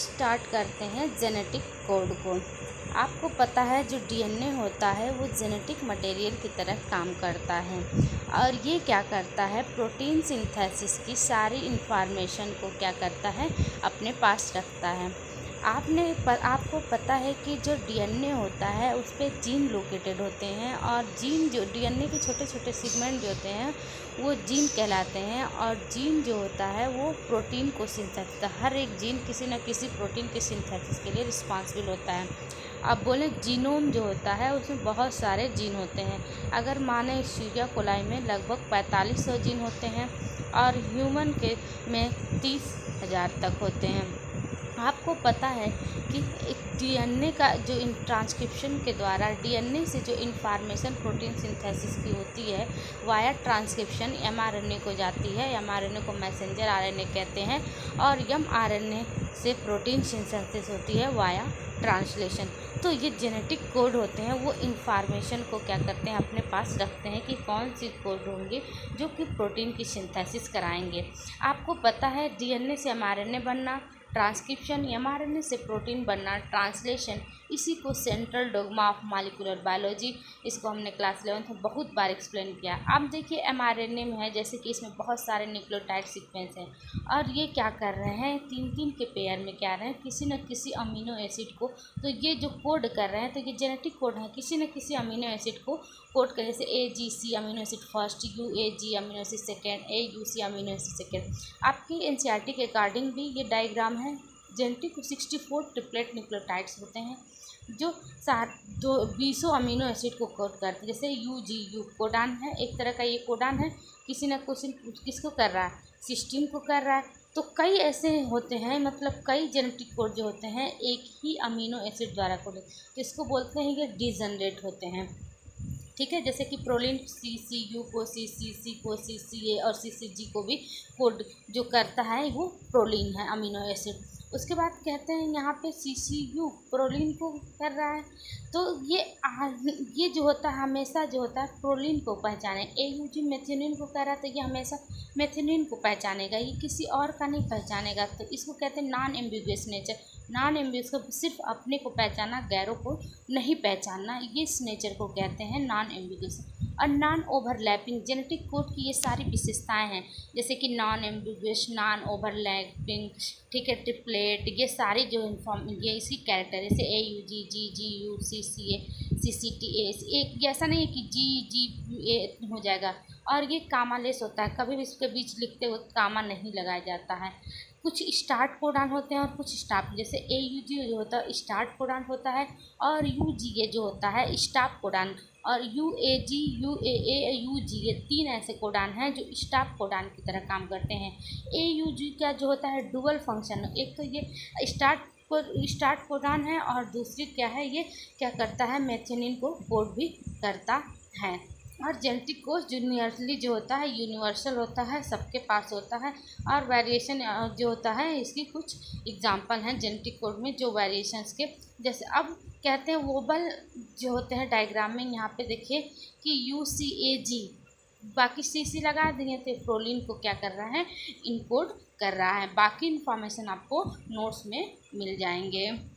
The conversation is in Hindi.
स्टार्ट करते हैं जेनेटिक कोड को। आपको पता है जो डीएनए होता है वो जेनेटिक मटेरियल की तरह काम करता है और ये क्या करता है, प्रोटीन सिंथेसिस की सारी इन्फॉर्मेशन को क्या करता है, अपने पास रखता है। आपको पता है कि जो डीएनए होता है उस पर जीन लोकेटेड होते हैं और जीन जो डीएनए के छोटे छोटे सेगमेंट जो होते हैं वो जीन कहलाते हैं और जीन जो होता है वो प्रोटीन को सिंथेसिस, हर एक जीन किसी न किसी प्रोटीन के सिंथेसिस के लिए रिस्पॉन्सिबल होता है। अब बोले जीनोम जो होता है उसमें बहुत सारे जीन होते हैं। अगर माने शीरिया कोलाई में लगभग 4500 जीन होते हैं और ह्यूमन के में 30,000 तक होते हैं। आपको पता है कि एक डीएनए का जो ट्रांसक्रिप्शन के द्वारा डीएनए से जो इन्फॉर्मेशन प्रोटीन सिंथेसिस की होती है वाया ट्रांसक्रिप्शन एमआरएनए को जाती है। एमआरएनए को मैसेंजर आरएनए कहते हैं और एमआरएनए से प्रोटीन सिंथेसिस होती है वाया ट्रांसलेशन। तो ये जेनेटिक कोड होते हैं, वो इन्फॉर्मेशन को क्या करते हैं, अपने पास रखते हैं कि कौन सी कोड होंगे जो कि प्रोटीन की सिंथेसिस कराएंगे। आपको पता है डीएनए से एमआरएनए बनना, ट्रांसक्रिप्शन, एमआरएनए से प्रोटीन बनना, ट्रांसलेशन, इसी को central dogma of molecular biology, इसको हमने क्लास 11 में बहुत बार एक्सप्लेन किया। अब देखिए एमआरएनए में है जैसे कि इसमें बहुत सारे न्यूक्लियोटाइड सीक्वेंस हैं और ये क्या कर रहे हैं, 3-3 के पेयर में क्या रहे हैं, किसी न किसी अमीनो एसिड को, तो ये जो कोड कर रहे हैं तो ये जेनेटिक कोड है, किसी न किसी अमीनो एसिड को कोड कर, जैसे AGC amino acid first, UAG amino acid second, AUC amino acid second. आपकी एनसीईआरटी के अकॉर्डिंग भी ये डायग्राम है। जेनेटिक 64 ट्रिपलेट न्यूक्लियोटाइड्स होते हैं जो 20 अमीनो एसिड को कोड करते हैं। जैसे UGU कोडान है, एक तरह का ये कोडान है, किसी न किसको कर रहा है, सिस्टीन को कर रहा है। तो कई ऐसे होते हैं, मतलब कई जेनेटिक कोड जो होते हैं एक ही अमीनो एसिड द्वारा कोड, जिसको बोलते हैं ये डिजनरेट होते हैं। ठीक है, जैसे कि प्रोलिन CCU को CCC को CCA और CCG को भी कोड जो करता है वो प्रोलिन है अमीनो एसिड। उसके बाद कहते हैं यहाँ पे CCU प्रोलिन को कर रहा है, तो ये जो होता है हमेशा जो होता है प्रोलिन को पहचाने। AUG मेथिओनिन को कर रहा है तो ये हमेशा मेथिओनिन को पहचानेगा, ये किसी और का नहीं पहचानेगा। तो इसको कहते हैं non ambiguous nature. Non ambiguous को सिर्फ अपने को पहचाना, गैरों को नहीं पहचानना, ये इस नेचर को कहते हैं नॉन एम्बिगुअस। और नॉन ओवरलैपिंग जेनेटिक कोड की ये सारी विशेषताएं हैं, जैसे कि नॉन एम्बिगुअस, नॉन ओवरलैपिंग, ठीक है, ट्रिपलेट, ये सारी जो ये इसकी कैरेक्टर, जैसे AUG, GGU, CCA, CCTA, एक ऐसा नहीं है कि GGA हो जाएगा। और ये कामालेस होता है, कभी भी इसके बीच लिखते वक्त कामा नहीं लगाया जाता है। कुछ स्टार्ट कोडान होते हैं और कुछ स्टॉप, जैसे AUG जो होता है स्टार्ट कोडान होता है और UGA जो होता है स्टॉप कोडान, और UAG, UAA, UGA 3 ऐसे कोडान हैं जो स्टॉप कोडान की तरह काम करते हैं। AUG का जो होता है डुअल फंक्शन, एक तो ये स्टार्ट कोडान है और दूसरी क्या है, ये क्या करता है, मेथिओनिन को कोड भी करता है। और जेनेटिक कोड यूनिवर्सली जो होता है, यूनिवर्सल होता है, सबके पास होता है। और वेरिएशन जो होता है इसकी कुछ एग्जांपल हैं जेनेटिक कोड में जो वेरिएशंस के, जैसे अब कहते हैं वोबल जो होते हैं डायग्राम में, यहाँ पे देखिए कि UCAG, बाकी CC लगा दिए थे, प्रोलिन को क्या कर रहा है, इनकोड कर रहा है। बाकी इन्फॉर्मेशन आपको नोट्स में मिल जाएंगे।